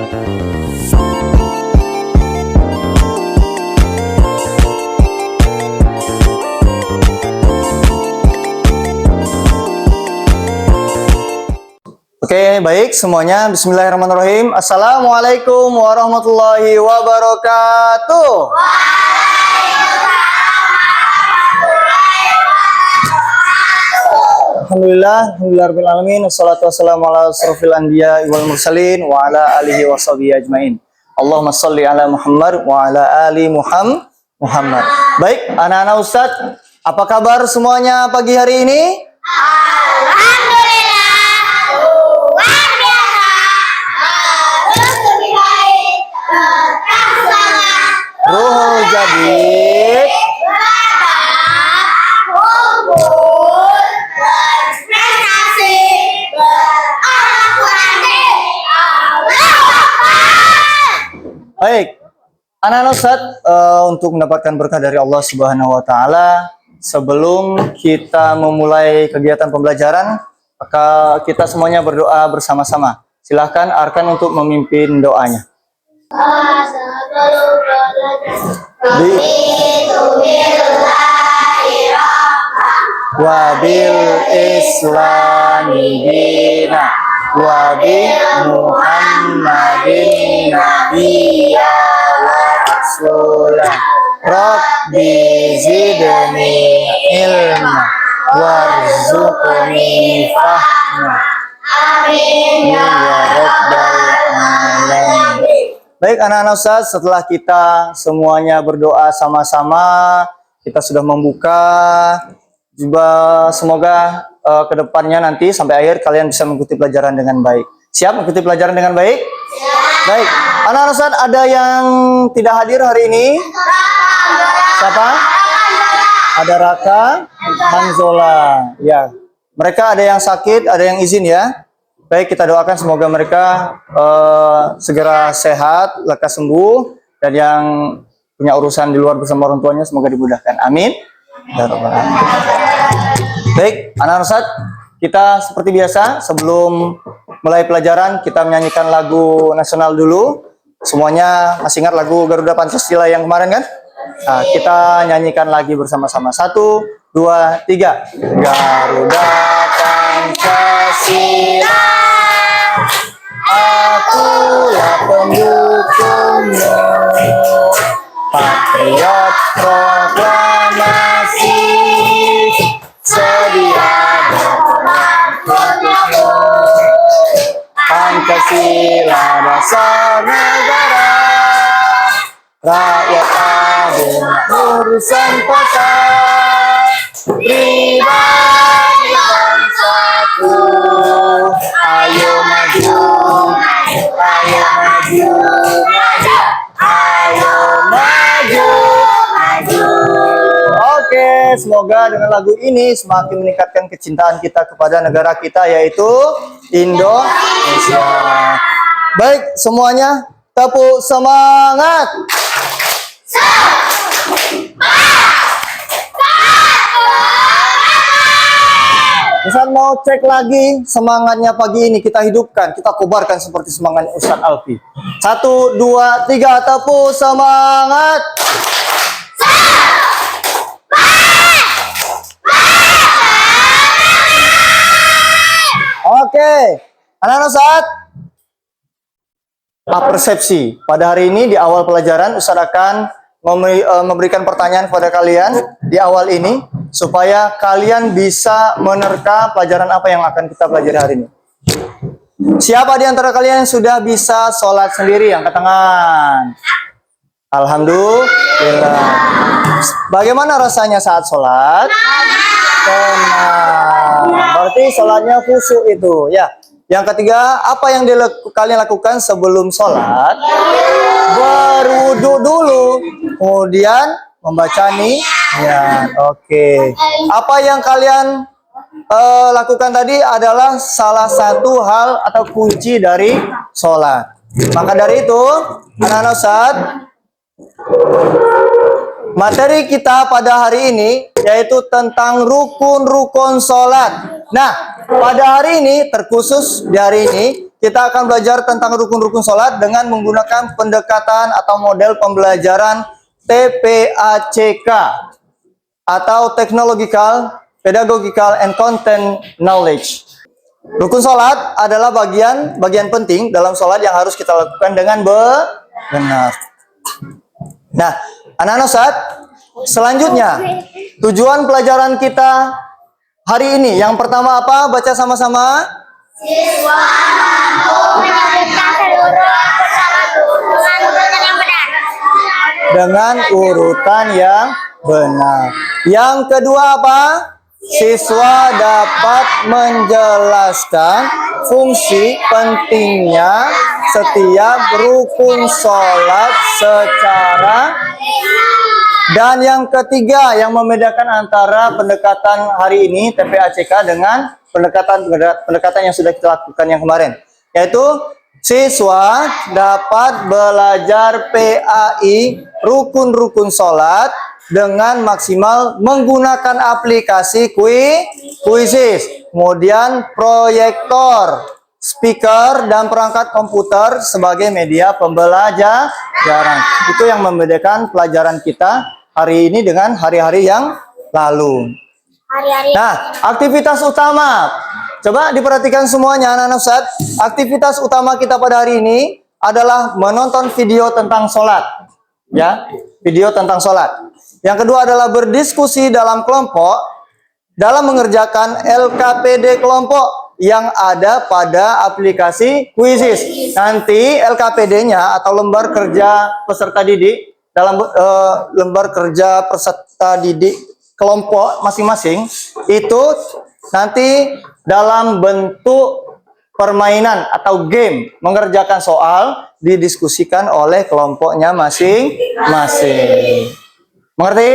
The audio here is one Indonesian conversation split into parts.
Oke, baik semuanya. Bismillahirrahmanirrahim. Assalamualaikum warahmatullahi wabarakatuh. Alhamdulillahirrahmanirrahim. Wassalatu wassalamu ala asrofil anbiya wal mursalin wa ala alihi wa sahbihi ajmain. Allahumma salli ala Muhammad wa ala ali Muhammad. Baik, anak-anak Ustadz, apa kabar semuanya pagi hari ini? Ruhul Jadid baik, anak-anak Ustadz, untuk mendapatkan berkah dari Allah Subhanahu wa Ta'ala, sebelum kita memulai kegiatan pembelajaran, maka kita semuanya berdoa bersama-sama. Silahkan Arkan untuk memimpin doanya. Wabil Islami dina wabi Muhammadin nabiyya wa rasulah Rabbi zidni ilma warzuqni fahma amin ya rabbal alamin. Baik anak-anak Ustaz, setelah kita semuanya berdoa sama-sama, kita sudah membuka, juga semoga kedepannya nanti sampai akhir kalian bisa mengikuti pelajaran dengan baik. Siap mengikuti pelajaran dengan baik? Siap. Baik, anak-anak Ustaz, ada yang tidak hadir hari ini? Siapa? Ada Raka, Hanzola. Ya, mereka ada yang sakit, ada yang izin ya. Baik, kita doakan semoga mereka segera sehat, lekas sembuh, dan yang punya urusan di luar bersama orang tuanya semoga dimudahkan. Amin. Baik, anak-anak Ustaz, kita seperti biasa sebelum mulai pelajaran kita menyanyikan lagu nasional dulu. Semuanya masih ingat lagu Garuda Pancasila yang kemarin kan? Nah, kita nyanyikan lagi bersama-sama. 1, 2, 3. Garuda Pancasila, akulah pendukungmu, patriot proklamasi, sedia berperang untukmu. Pancasila dasar negara, rakyat adil urusan kota, pribadi bangsaku, ayo maju, ayo maju, ayo maju, maju. Oke, semoga dengan lagu ini semakin meningkatkan kecintaan kita kepada negara kita, yaitu Indonesia. Baik, semuanya tepuk semangat. Ustaz mau cek lagi semangatnya pagi ini, kita hidupkan, kita kobarkan seperti semangatnya Ustaz Alfi. 1, 2, 3, tepuk semangat. Oke, anak-anak Ustaz, persepsi pada hari ini di awal pelajaran Ustaz akan memberikan pertanyaan kepada kalian di awal ini supaya kalian bisa menerka pelajaran apa yang akan kita pelajari hari ini. Siapa di antara kalian yang sudah bisa sholat sendiri? Angkat tangan. Alhamdulillah. Bagaimana rasanya saat sholat? Tenang. Berarti sholatnya khusyuk itu ya. Yang ketiga, apa yang kalian lakukan sebelum sholat? Berwudu dulu, kemudian membaca niat. Oke. Apa yang kalian lakukan tadi adalah salah satu hal atau kunci dari sholat. Maka dari itu, anak-anak Ustaz, materi kita pada hari ini yaitu tentang rukun-rukun sholat. Nah, pada hari ini, terkhusus di hari ini, kita akan belajar tentang rukun-rukun sholat dengan menggunakan pendekatan atau model pembelajaran TPACK atau Technological, Pedagogical, and Content Knowledge. Rukun sholat adalah bagian penting dalam sholat yang harus kita lakukan dengan benar. Nah, anak-anak Ustaz, selanjutnya tujuan pelajaran kita hari ini yang pertama apa? Baca sama-sama. Siswa dengan urutan yang benar. Yang kedua apa? Siswa dapat menjelaskan fungsi pentingnya setiap rukun sholat secara. Dan yang ketiga yang membedakan antara pendekatan hari ini TPACK dengan pendekatan yang sudah kita lakukan yang kemarin, yaitu siswa dapat belajar PAI rukun-rukun sholat dengan maksimal menggunakan aplikasi Quizizz, kemudian proyektor, speaker, dan perangkat komputer sebagai media pembelajaran. Itu yang membedakan pelajaran kita hari ini dengan hari-hari yang lalu. Nah, aktivitas utama. Coba diperhatikan semuanya anak-anak Ustaz. Aktivitas utama kita pada hari ini adalah menonton video tentang sholat. Ya, video tentang sholat. Yang kedua adalah berdiskusi dalam kelompok dalam mengerjakan LKPD kelompok yang ada pada aplikasi Quizizz. Nanti LKPD-nya atau lembar kerja peserta didik dalam lembar kerja peserta didik kelompok masing-masing itu nanti dalam bentuk permainan atau game, mengerjakan soal didiskusikan oleh kelompoknya masing-masing. Mengerti?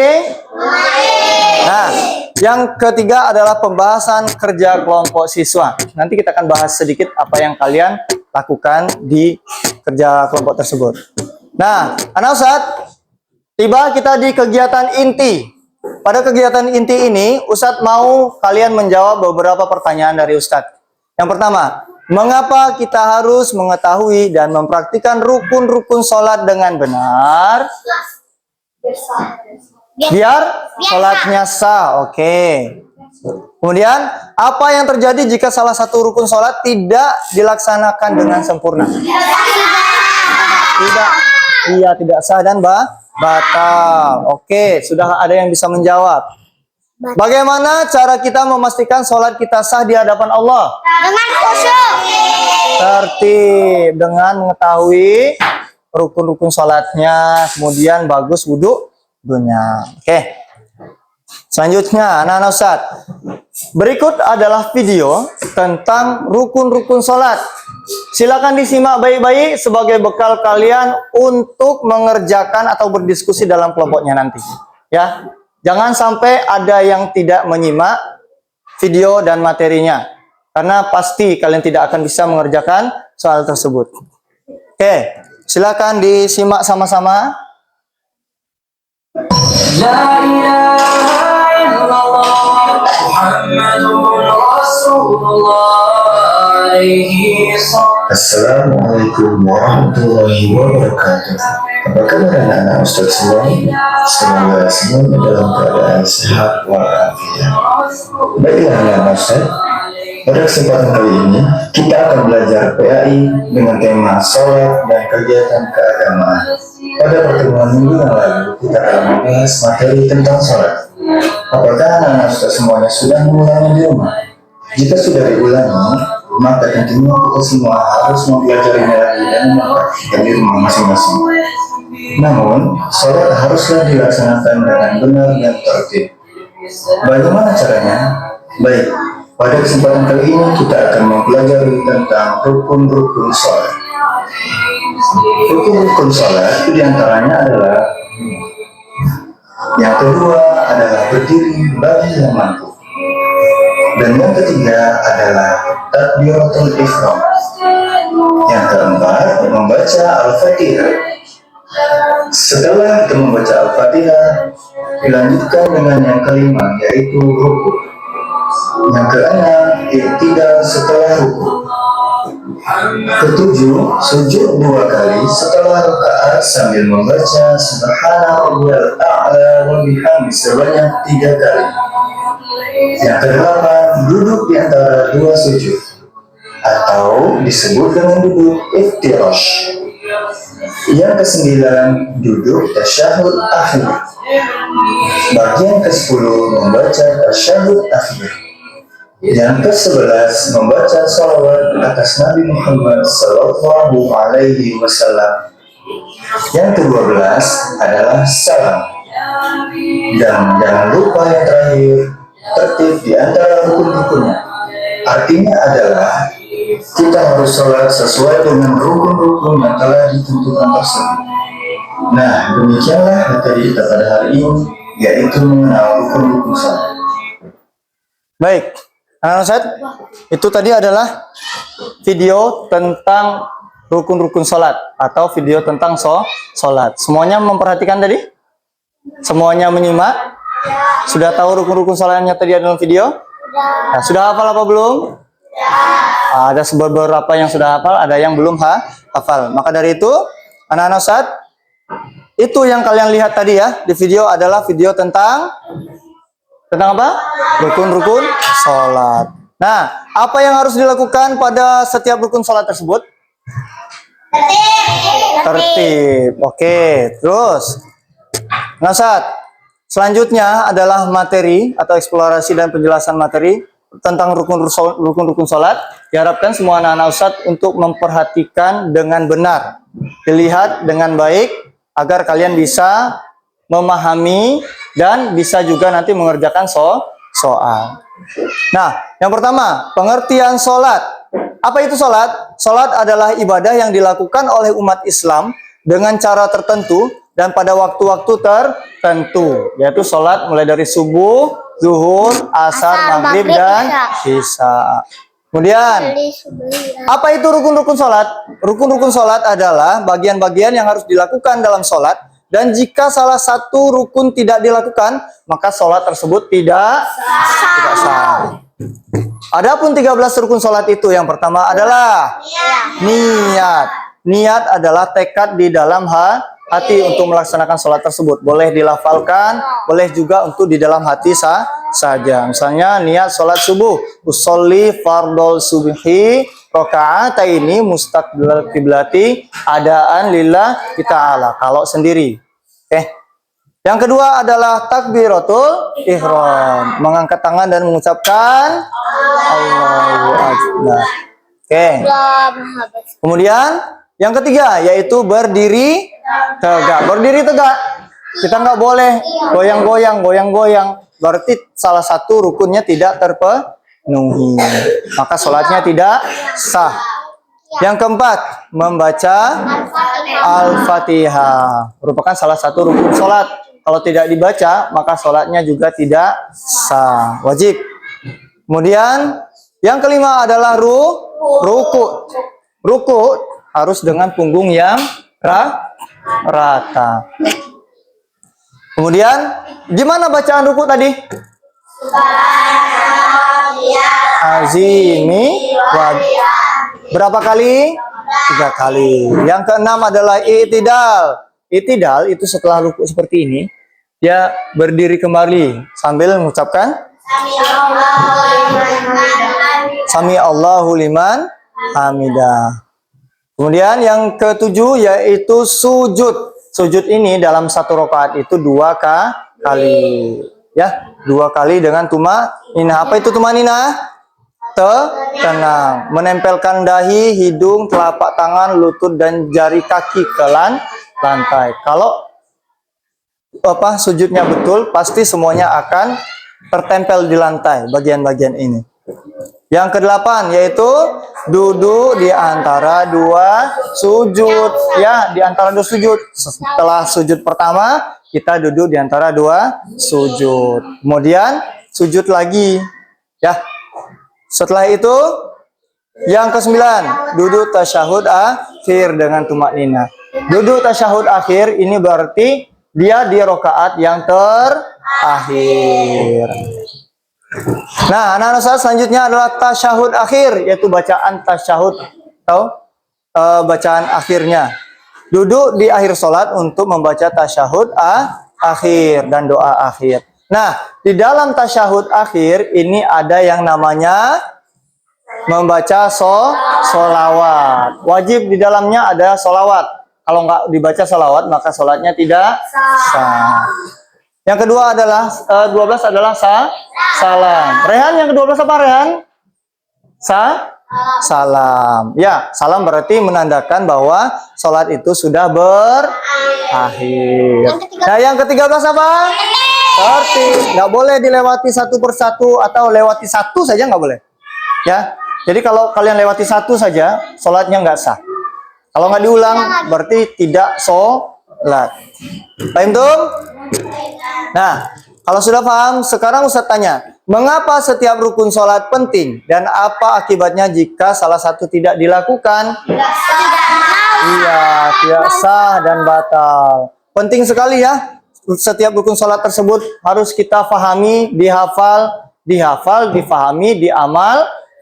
Nah, yang ketiga adalah pembahasan kerja kelompok siswa. Nanti kita akan bahas sedikit apa yang kalian lakukan di kerja kelompok tersebut. Nah, anak Ustaz, tiba kita di kegiatan inti. Pada kegiatan inti ini, Ustadz mau kalian menjawab beberapa pertanyaan dari Ustadz. Yang pertama, mengapa kita harus mengetahui dan mempraktikkan rukun-rukun sholat dengan benar? Biar sholatnya sah. Oke. Kemudian, apa yang terjadi jika salah satu rukun sholat tidak dilaksanakan dengan sempurna? Tidak sah dan batal. Oke, sudah ada yang bisa menjawab. Bagaimana cara kita memastikan sholat kita sah di hadapan Allah? Dengan khusyuk. Tertib, dengan mengetahui rukun-rukun sholatnya, kemudian bagus wudunya. Oke. Selanjutnya, anak-anak Ustaz, berikut adalah video tentang rukun-rukun sholat. Silakan disimak baik-baik sebagai bekal kalian untuk mengerjakan atau berdiskusi dalam kelompoknya nanti. Ya, jangan sampai ada yang tidak menyimak video dan materinya, karena pasti kalian tidak akan bisa mengerjakan soal tersebut. Oke, silakan disimak sama-sama. La ilaha illallah Muhammadur Rasulullah. Assalamualaikum warahmatullahi wabarakatuh. Apa kabar anak-anak Ustaz semua? Semoga semuanya dalam keadaan sehat walafiat. Baiklah anak-anak Ustaz, pada kesempatan kali ini kita akan belajar PAI dengan tema sholat dan kegiatan keagamaan. Pada pertemuan minggu yang lalu kita akan membahas materi tentang sholat. Apakah anak-anak Ustaz semuanya sudah mengulangi di rumah? Jika sudah diulangi, maka tentunya kita semua harus mempelajarinya lagi dan mempraktikkan di rumah masing-masing. Namun, sholat haruslah dilaksanakan dengan benar dan tertib. Bagaimana caranya? Baik, pada kesempatan kali ini kita akan mempelajari tentang rukun-rukun sholat. Rukun-rukun sholat itu diantaranya adalah yang kedua adalah berdiri bagi yang mampu. Dan yang ketiga adalah takbiratul ihram. Yang keempat, membaca Al-Fatihah. Setelah kita membaca Al-Fatihah, dilanjutkan dengan yang kelima, yaitu ruku. Yang keenam, i'tidal setelah ruku. Ketujuh, sujud 2 kali setelah rakaat sambil membaca Subhana rabbiyal a'la wa bihamdi sebanyak 3 kali. Yang kedelapan, duduk di antara 2 sujud atau disebut dengan duduk iftirash. Yang kesembilan, duduk tasyahud akhir. Bagian ke-10 membaca tasyahud akhir. Yang ke-11 membaca salawat atas Nabi Muhammad Sallallahu Alaihi Wasallam. Yang ke-12 adalah salam. Dan jangan lupa yang terakhir, tertib di antara rukun-rukunnya. Artinya adalah kita harus sholat sesuai dengan rukun-rukun yang telah ditentukan tersebut. Nah, demikianlah materi kita pada hari ini, yaitu mengenal rukun-rukun sholat. Baik, anak-anak Ustaz, itu tadi adalah video tentang rukun-rukun sholat atau video tentang sholat. Semuanya memperhatikan tadi? Semuanya menyimak? Sudah tahu rukun-rukun sholatnya tadi dalam video? Nah, sudah hafal apa belum? Ada beberapa yang sudah hafal, ada yang belum hafal. Maka dari itu, anak-anak Ustaz, itu yang kalian lihat tadi ya di video adalah video tentang apa? Rukun-rukun sholat. Nah, apa yang harus dilakukan pada setiap rukun sholat tersebut? Tertib. Oke, terus. Nah, Ustaz, selanjutnya adalah materi atau eksplorasi dan penjelasan materi tentang rukun-rukun sholat. Diharapkan semua anak-anak Ustaz untuk memperhatikan dengan benar, dilihat dengan baik agar kalian bisa memahami dan bisa juga nanti mengerjakan soal. Nah, yang pertama, pengertian sholat. Apa itu sholat? Sholat adalah ibadah yang dilakukan oleh umat Islam dengan cara tertentu dan pada waktu-waktu tertentu, yaitu sholat mulai dari subuh, zuhur, asar, maghrib, dan isya. Kemudian, apa itu rukun-rukun sholat? Rukun-rukun sholat adalah bagian-bagian yang harus dilakukan dalam sholat, dan jika salah satu rukun tidak dilakukan, maka sholat tersebut tidak sah. Adapun 13 rukun sholat itu, yang pertama adalah niat. Niat adalah tekad di dalam hati untuk melaksanakan sholat tersebut. Boleh dilafalkan, boleh juga untuk di dalam hati saja. Misalnya niat sholat subuh, usolli fardol subhi rakaataini mustaqbilal qiblati adaan lillah ta'ala. Kalau sendiri. Yang kedua adalah takbiratul ihram, mengangkat tangan dan mengucapkan Allahu Akbar. Kemudian yang ketiga yaitu berdiri tegak. Berdiri tegak. Kita nggak boleh goyang-goyang. Berarti salah satu rukunnya tidak terpenuhi. Maka sholatnya tidak sah. Yang keempat, membaca Al-Fatihah. Merupakan salah satu rukun sholat. Kalau tidak dibaca, maka sholatnya juga tidak sah. Wajib. Kemudian, yang kelima adalah ruku. Ruku harus dengan punggung yang rata. Kemudian, gimana bacaan ruku tadi? Azimi berapa kali? 3 kali. Yang keenam adalah i'tidal. I'tidal itu setelah ruku seperti ini, dia berdiri kembali sambil mengucapkan Sami Allahu liman hamidah. Kemudian yang ketujuh yaitu sujud. Sujud ini dalam satu rakaat itu 2 kali. Ya, 2 kali dengan tumanina. Apa itu tumanina? Tenang. Menempelkan dahi, hidung, telapak tangan, lutut, dan jari kaki ke lantai. Kalau sujudnya betul, pasti semuanya akan tertempel di lantai bagian-bagian ini. Yang kedelapan yaitu duduk di antara 2 sujud. Ya, di antara 2 sujud. Setelah sujud pertama, kita duduk di antara 2 sujud. Kemudian sujud lagi. Ya. Setelah itu yang ke-9, duduk tasyahud akhir dengan tumaknina. Duduk tasyahud akhir ini berarti dia di rakaat yang terakhir. Nah, anak-anak saya selanjutnya adalah tasyahud akhir, yaitu bacaan tasyahud atau bacaan akhirnya. Duduk di akhir sholat untuk membaca tasyahud akhir dan doa akhir. Nah, di dalam tasyahud akhir ini ada yang namanya membaca sholawat. Wajib di dalamnya ada sholawat. Kalau nggak dibaca sholawat, maka sholatnya tidak sah. Yang kedua adalah 12 adalah salam. Rehan yang ke-12 apa Rehan? Salam. Ya, salam berarti menandakan bahwa sholat itu sudah berakhir. Nah, yang ke-13 apa? Tertib. Nggak boleh dilewati satu persatu atau lewati satu saja nggak boleh. Ya, jadi kalau kalian lewati satu saja, sholatnya nggak sah. Kalau nggak diulang, berarti tidak sholat. Paham tuh? Nah, kalau sudah paham, sekarang Ustaz tanya, mengapa setiap rukun sholat penting dan apa akibatnya jika salah satu tidak dilakukan? Iya, tidak sah dan batal. Penting sekali ya, setiap rukun sholat tersebut harus kita pahami, dihafal, difahami,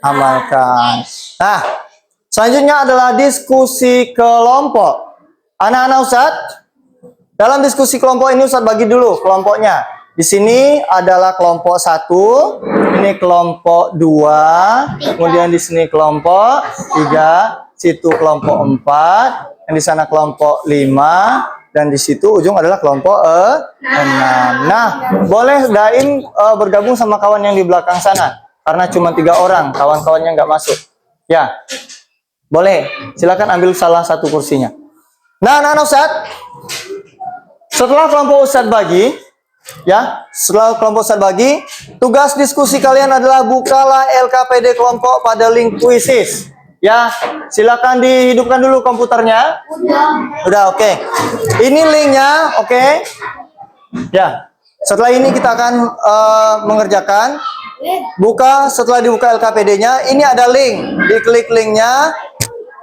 amalkan. Nah, selanjutnya adalah diskusi kelompok. Anak-anak Ustadz, dalam diskusi kelompok ini Ustadz bagi dulu kelompoknya. Di sini adalah kelompok 1, ini kelompok 2, kemudian di sini kelompok 3, situ kelompok 4, yang di sana kelompok 5, dan di situ ujung adalah kelompok 6. Nah, boleh Daim bergabung sama kawan yang di belakang sana, karena cuma 3 orang, kawan-kawannya nggak masuk. Ya, boleh. Silakan ambil salah satu kursinya. Nah, anak-anak Ustadz, setelah kelompok Ustadz bagi, ya, setelah kelompok Ustadz bagi, tugas diskusi kalian adalah bukalah LKPD kelompok pada link kuisis. Ya, silakan dihidupkan dulu komputernya. Udah, oke. Ini linknya, oke. Ya, setelah ini kita akan mengerjakan. Buka, setelah dibuka LKPD-nya, ini ada link. Diklik linknya.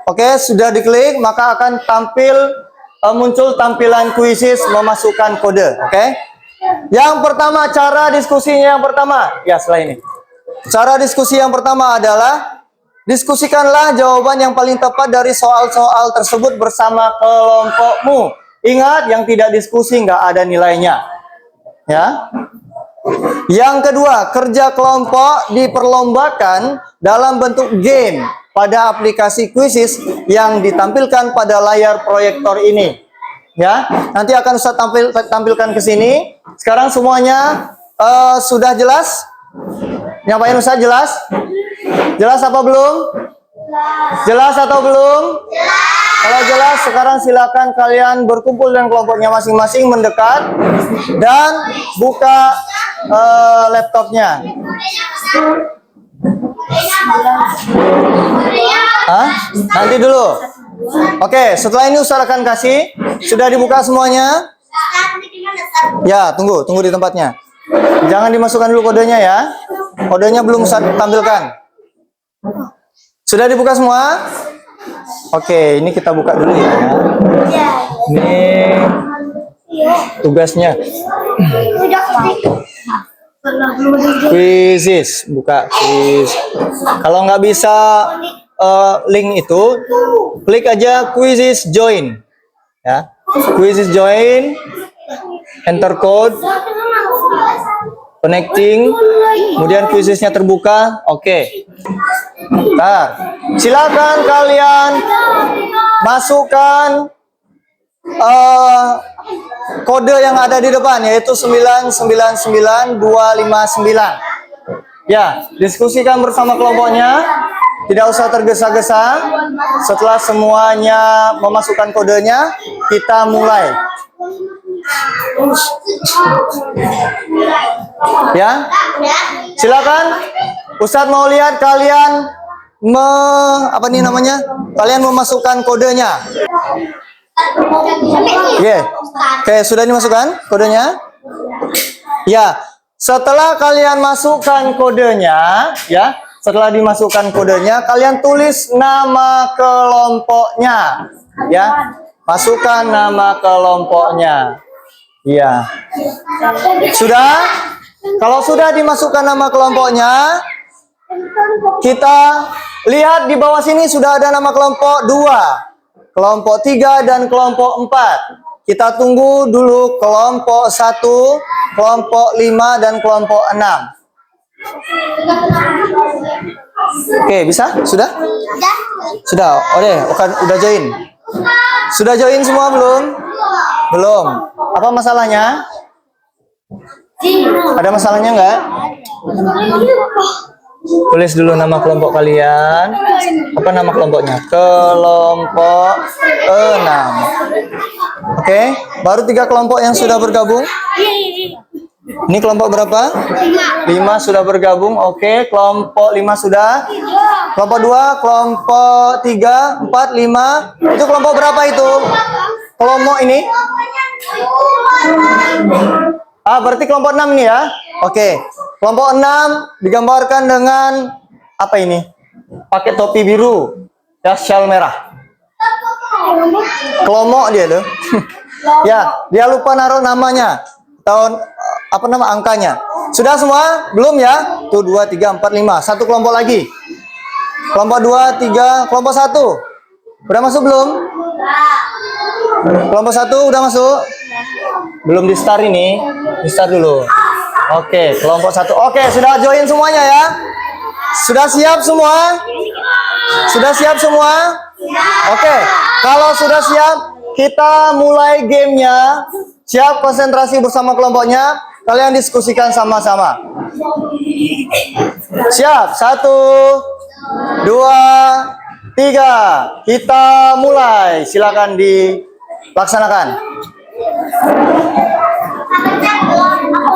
Oke, sudah diklik, maka akan muncul tampilan kuisis memasukkan kode. Oke. Yang pertama, cara diskusinya yang pertama. Ya, setelah ini. Cara diskusi yang pertama adalah diskusikanlah jawaban yang paling tepat dari soal-soal tersebut bersama kelompokmu. Ingat, yang tidak diskusi nggak ada nilainya. Ya. Yang kedua, kerja kelompok diperlombakan dalam bentuk game pada aplikasi kuisis yang ditampilkan pada layar proyektor ini. Ya, nanti akan Ustaz tampilkan ke sini. Sekarang semuanya sudah jelas? Nyampain Ustaz jelas? Jelas apa belum? Jelas atau belum? Kalau jelas, sekarang silakan kalian berkumpul dengan kelompoknya masing-masing, mendekat dan buka laptopnya. Nanti dulu. Oke, setelah ini Ustaz akan kasih. Sudah dibuka semuanya? Ya, tunggu di tempatnya. Jangan dimasukkan dulu kodenya ya. Kodenya belum Ustaz tampilkan. Sudah dibuka semua? Oke, ini kita buka dulu ya. Ini tugasnya. Quizzes, buka quiz. Kalau nggak bisa link itu, klik aja quizzes join. Ya, quizzes join, enter code, connecting, kemudian quizzesnya terbuka. Oke. Nah, silakan kalian masukkan kode yang ada di depan, yaitu 999259. Ya, diskusikan bersama kelompoknya. Tidak usah tergesa-gesa. Setelah semuanya memasukkan kodenya, kita mulai. Ya, silakan. Ustadz mau lihat kalian kalian memasukkan kodenya. Oke, sudah dimasukkan kodenya? Ya, setelah kalian masukkan kodenya, ya, setelah dimasukkan kodenya, kalian tulis nama kelompoknya, ya, masukkan nama kelompoknya. Ya, sudah. Kalau sudah dimasukkan nama kelompoknya, Kita lihat di bawah sini sudah ada nama kelompok 2, kelompok 3, dan kelompok 4. Kita tunggu dulu kelompok 1, kelompok 5, dan kelompok 6. Oke, bisa? Sudah? Sudah. Oke, udah join. Sudah join semua belum? Belum. Apa masalahnya? Ada masalahnya enggak? Tulis dulu nama kelompok kalian. Apa nama kelompoknya? Kelompok 6. Oke, baru 3 kelompok yang sudah bergabung. Ini kelompok berapa? 5 sudah bergabung. Oke, kelompok 5 sudah. Kelompok 2, kelompok 3, 4, 5. Itu kelompok berapa itu? Kelompok ini? Berarti kelompok 6 ini ya. Oke. Kelompok 6 digambarkan dengan apa ini? Pakai topi biru, ya, syal merah. Kelompok dia tuh. Ya, dia lupa naruh namanya. Tahun apa nama angkanya? Sudah semua? Belum ya? Tuh 2, 3, 4, 5. Satu kelompok lagi. Kelompok 2, 3, kelompok 1. Udah masuk belum? Kelompok 1 udah masuk? Belum di start ini. Di start dulu. Oke, kelompok 1. Oke, sudah join semuanya ya? Sudah siap semua? Sudah siap semua? Oke, kalau sudah siap, kita mulai gamenya. Siap konsentrasi bersama kelompoknya. Kalian diskusikan sama-sama. Siap? 1, 2, 3. Kita mulai. Silakan dilaksanakan.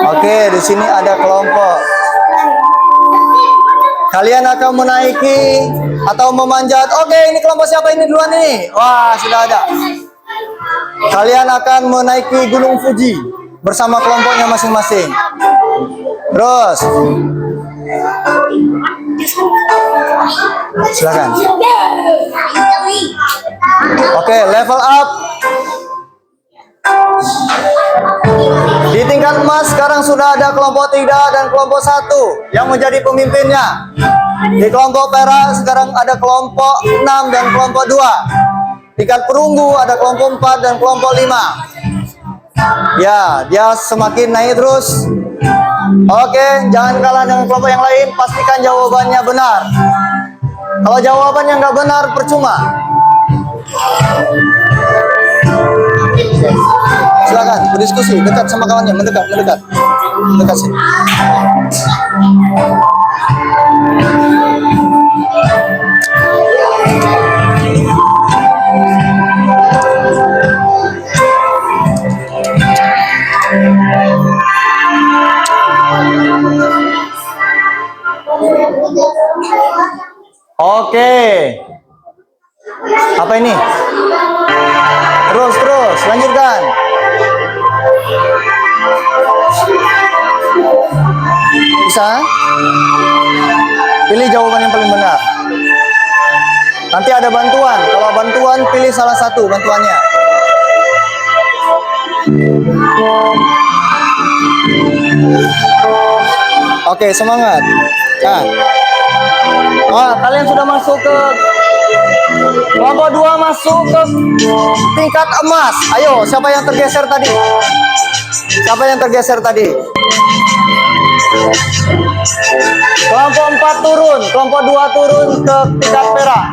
Oke, di sini ada kelompok. Kalian akan menaiki atau memanjat. Oke, ini kelompok siapa ini duluan nih? Wah, sudah ada. Kalian akan menaiki Gunung Fuji bersama kelompoknya masing-masing. Terus. Silakan. Oke, level up. Di tingkat emas sekarang sudah ada kelompok 3 dan kelompok 1 yang menjadi pemimpinnya. Di kelompok perak sekarang ada kelompok 6 dan kelompok 2. Tingkat perunggu ada kelompok 4 dan kelompok 5. Ya, dia semakin naik terus. Oke, jangan kalah dengan kelompok yang lain. Pastikan jawabannya benar. Kalau jawabannya nggak benar, percuma. Silakan berdiskusi dekat sama kawannya, mendekat sini. Oke. Apa ini? Terus, lanjutkan. Bisa? Pilih jawaban yang paling benar. Nanti ada bantuan. Kalau bantuan, pilih salah satu bantuannya. Oke, semangat. Kalian sudah masuk ke kelompok 2, masuk ke tingkat emas. Ayo, siapa yang tergeser tadi? Kelompok 4 turun, kelompok 2 turun ke tingkat perak.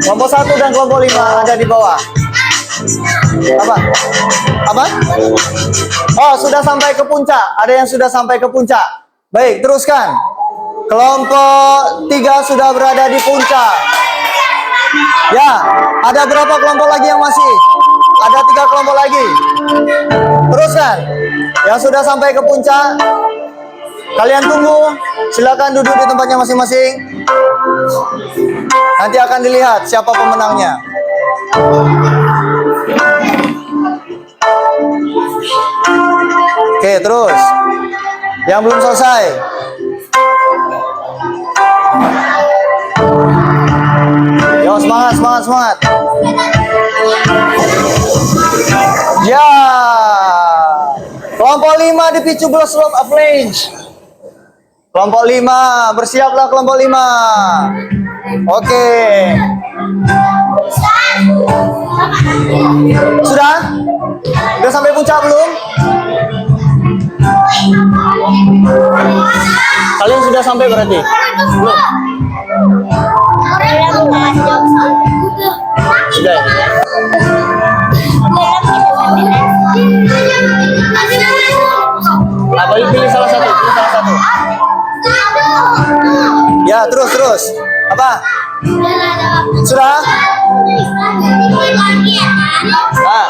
Kelompok 1 dan kelompok 5 ada di bawah. Apa? Oh, sudah sampai ke puncak. Ada yang sudah sampai ke puncak. Baik, teruskan. Kelompok 3 sudah berada di puncak. Ya, ada berapa kelompok lagi yang masih? Ada 3 kelompok lagi. Teruskan. Yang sudah sampai ke puncak, kalian tunggu. Silakan duduk di tempatnya masing-masing. Nanti akan dilihat siapa pemenangnya. Oke, terus. Yang belum selesai. Yo, semangat. Ya. Kelompok 5 dipicu Slope Avalanche. Kelompok 5, bersiaplah kelompok 5. Oke. Sudah? Sudah sampai puncak belum? Kalian sudah sampai berarti? Belum? Sudah. Nah, boleh pilih salah satu. Pilih salah satu. Ya, terus. Apa? Sudah? Nah,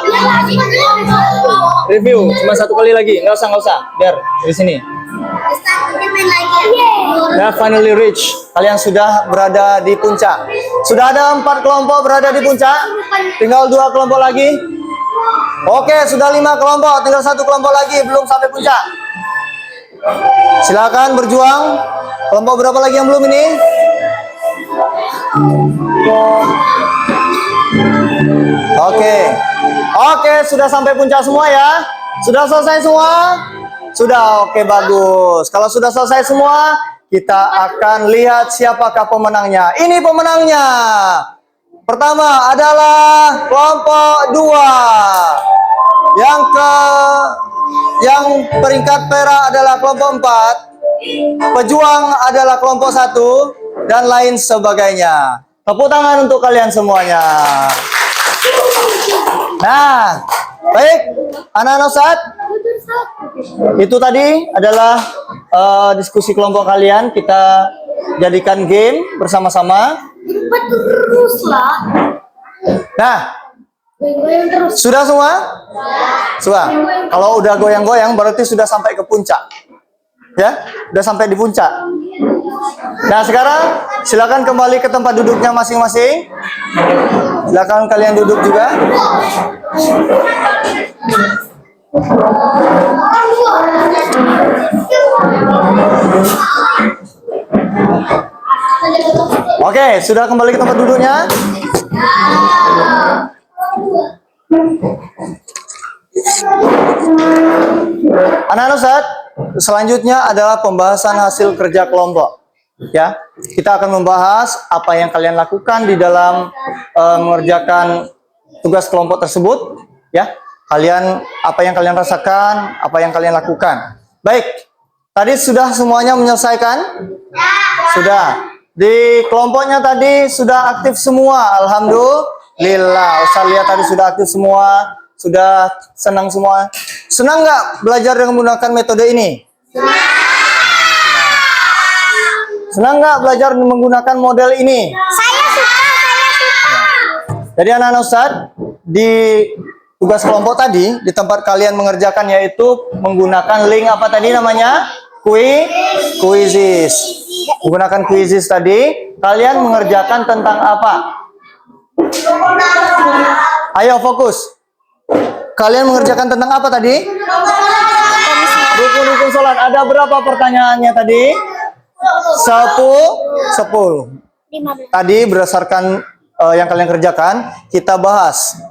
review cuma satu kali lagi. Nggak usah. Biar dari sini. Nah, finally reach. Kalian sudah berada di puncak. Sudah ada 4 kelompok berada di puncak. Tinggal 2 kelompok lagi. Oke, sudah 5 kelompok. Tinggal 1 kelompok lagi. Belum sampai puncak. Silakan berjuang. Kelompok berapa lagi yang belum ini? Oke, sudah sampai puncak semua ya? Sudah selesai semua? Sudah, oke, bagus. Kalau sudah selesai semua, kita akan lihat siapakah pemenangnya. Ini pemenangnya. Pertama adalah kelompok 2. Yang peringkat perak adalah kelompok 4. Pejuang adalah kelompok 1 dan lain sebagainya. Tepuk tangan untuk kalian semuanya. Nah, baik, anak-anak Ustaz. Itu tadi adalah diskusi kelompok kalian. Kita jadikan game bersama-sama. Nah, sudah semua? Sudah. Kalau udah goyang-goyang berarti sudah sampai ke puncak. Ya, udah sampai di puncak. Nah, sekarang silakan kembali ke tempat duduknya masing-masing. Silakan kalian duduk juga. Oke, sudah kembali ke tempat duduknya. Anak-anak Ustaz, selanjutnya adalah pembahasan hasil kerja kelompok. Ya, kita akan membahas apa yang kalian lakukan di dalam mengerjakan tugas kelompok tersebut. Ya, apa yang kalian rasakan, apa yang kalian lakukan. Baik, tadi sudah semuanya menyelesaikan? Sudah. Di kelompoknya tadi sudah aktif semua, alhamdulillah. Ustaz lihat tadi sudah aktif semua, sudah senang semua. Senang nggak belajar dengan menggunakan metode ini? Senang nggak belajar menggunakan model ini? Saya suka. Jadi anak-anak Ustaz, di tugas kelompok tadi, di tempat kalian mengerjakan yaitu menggunakan link apa tadi namanya? Quizzes. Menggunakan quizzes tadi, kalian mengerjakan tentang apa? Ayo fokus. Kalian mengerjakan tentang apa tadi? Rukun-rukun sholat. Ada berapa pertanyaannya tadi? 10. Tadi berdasarkan yang kalian kerjakan, kita bahas.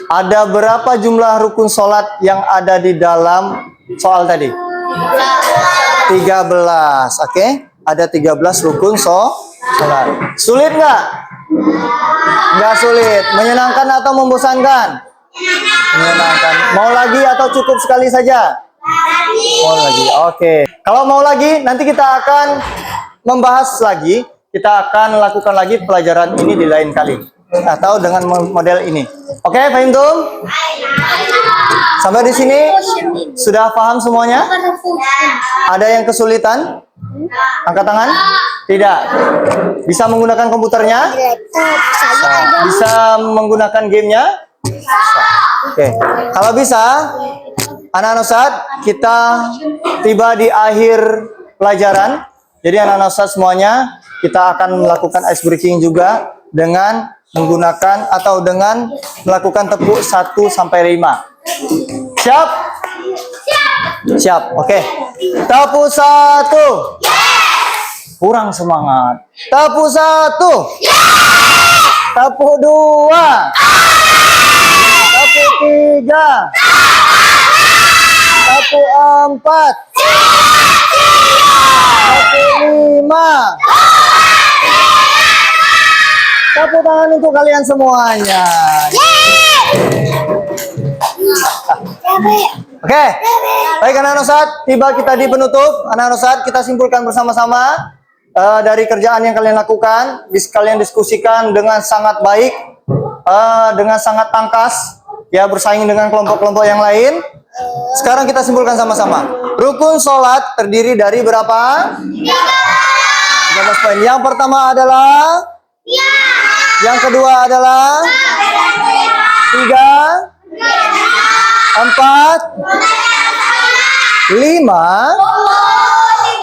Ada berapa jumlah rukun sholat yang ada di dalam soal tadi? 13. Oke? Ada 13 rukun sholat. Sulit nggak? Nggak sulit. Menyenangkan atau membosankan? Menyenangkan. Mau lagi atau cukup sekali saja? Mau lagi. Oke. Kalau mau lagi, nanti kita akan membahas lagi. Kita akan lakukan lagi pelajaran ini di lain kali. Atau dengan model ini. Oke, paham tuh? Sampai di sini sudah paham semuanya? Ada yang kesulitan? Angkat tangan? Tidak. Bisa menggunakan komputernya? Bisa menggunakan gamenya? Oke. Kalau bisa, anak-anak Ustaz, kita tiba di akhir pelajaran. Jadi anak-anak Ustaz semuanya, kita akan melakukan ice breaking juga dengan menggunakan atau dengan melakukan tepuk 1 sampai 5. Siap? Siap. Oke. Tepuk 1. Kurang semangat. Tepuk 1. Tepuk 2. Tepuk 3. Tepuk 4. Oke, 5. Tepuk tangan untuk kalian semuanya. Oke, baik anak-anak Ustadz, tiba kita di penutup. Anak-anak Ustadz, kita simpulkan bersama-sama dari kerjaan yang kalian lakukan. Kalian diskusikan dengan sangat baik, dengan sangat tangkas, ya bersaing dengan kelompok-kelompok yang lain. Sekarang kita simpulkan sama-sama. Rukun sholat terdiri dari berapa? 13 poin. Yang pertama adalah? Yang kedua adalah? 3, 4, 5,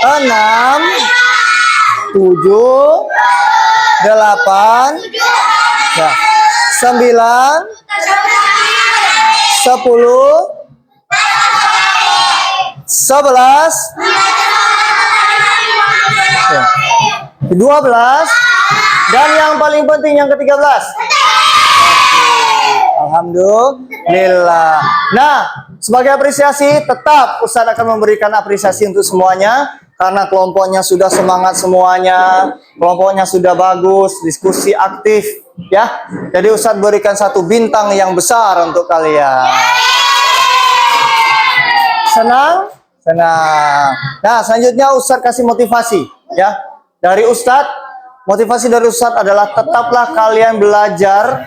6, 7, 8, 9, 10, 11, 12, dan yang paling penting yang ke-13. Alhamdulillah. Nah, sebagai apresiasi, tetap Ustadz akan memberikan apresiasi untuk semuanya. Karena kelompoknya sudah semangat semuanya. Kelompoknya sudah bagus, diskusi aktif. Ya, jadi Ustadz berikan 1 bintang yang besar untuk kalian. Senang? Senang. Nah, selanjutnya Ustadz kasih motivasi. Ya, dari Ustadz, motivasi dari Ustadz adalah tetaplah kalian belajar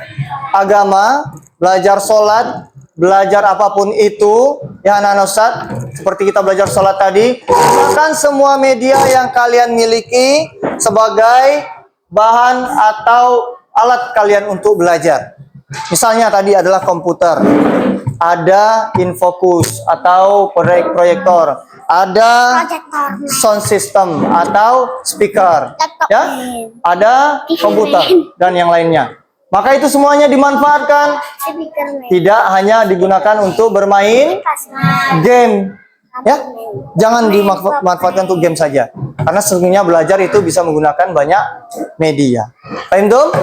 agama, belajar sholat, belajar apapun itu, ya anak-anak Ustadz, seperti kita belajar sholat tadi, gunakan semua media yang kalian miliki sebagai bahan atau alat kalian untuk belajar. Misalnya tadi adalah komputer, ada infocus atau proyektor, ada sound system atau speaker, ya, ada komputer dan yang lainnya. Maka itu semuanya dimanfaatkan, tidak hanya digunakan untuk bermain game, ya. Jangan dimanfaatkan untuk game saja, karena sesungguhnya belajar itu bisa menggunakan banyak media. Paham dong?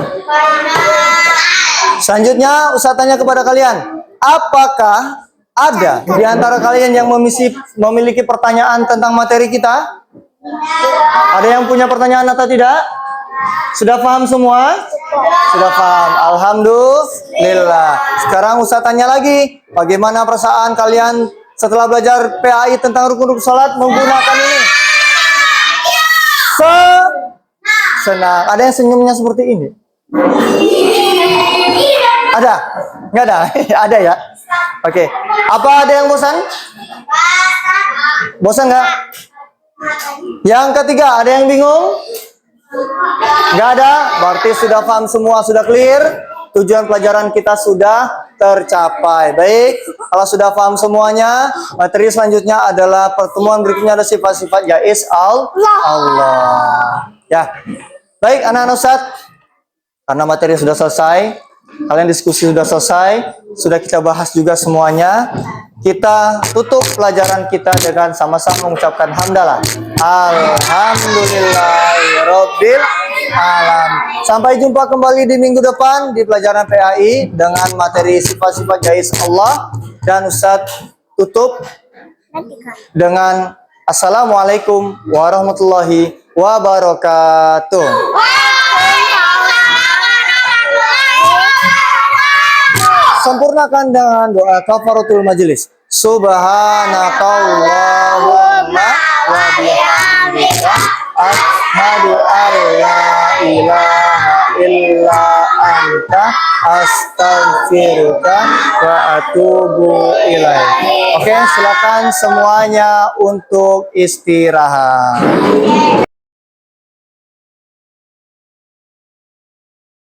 Selanjutnya, Ustaz tanya kepada kalian, apakah ada di antara kalian yang memiliki pertanyaan tentang materi kita? Ada yang punya pertanyaan atau tidak? Sudah paham semua? Sudah paham. Alhamdulillah. Sekarang Ustaz tanya lagi, bagaimana perasaan kalian setelah belajar PAI tentang rukun-rukun salat menggunakan ini? Senang. Ada yang senyumnya seperti ini? Ada? Nggak ada? Ada ya? Oke. Apa ada yang bosan? Bosan nggak? Yang ketiga, ada yang bingung? Nggak ada? Berarti sudah paham semua, sudah clear. Tujuan pelajaran kita sudah tercapai. Baik, kalau sudah paham semuanya, materi selanjutnya adalah pertemuan berikutnya ada sifat-sifat jaiz Allah. Ya, baik anak-anak Ustadz, karena materi sudah selesai, kalian diskusi sudah selesai, sudah kita bahas juga semuanya. Kita tutup pelajaran kita dengan sama-sama mengucapkan hamdalah. Alhamdulillahirabbil alamin. Sampai jumpa kembali di minggu depan di pelajaran PAI dengan materi sifat-sifat jaiz Allah, dan Ustadz tutup dengan assalamualaikum warahmatullahi wabarakatuh. Sempurnakan dengan doa kafaratul majelis. Subhanakallahumma wa bihamdika asyhadu an la ilaha illa anta astaghfiruka wa atubu ilaik. Oke, silakan semuanya untuk istirahat.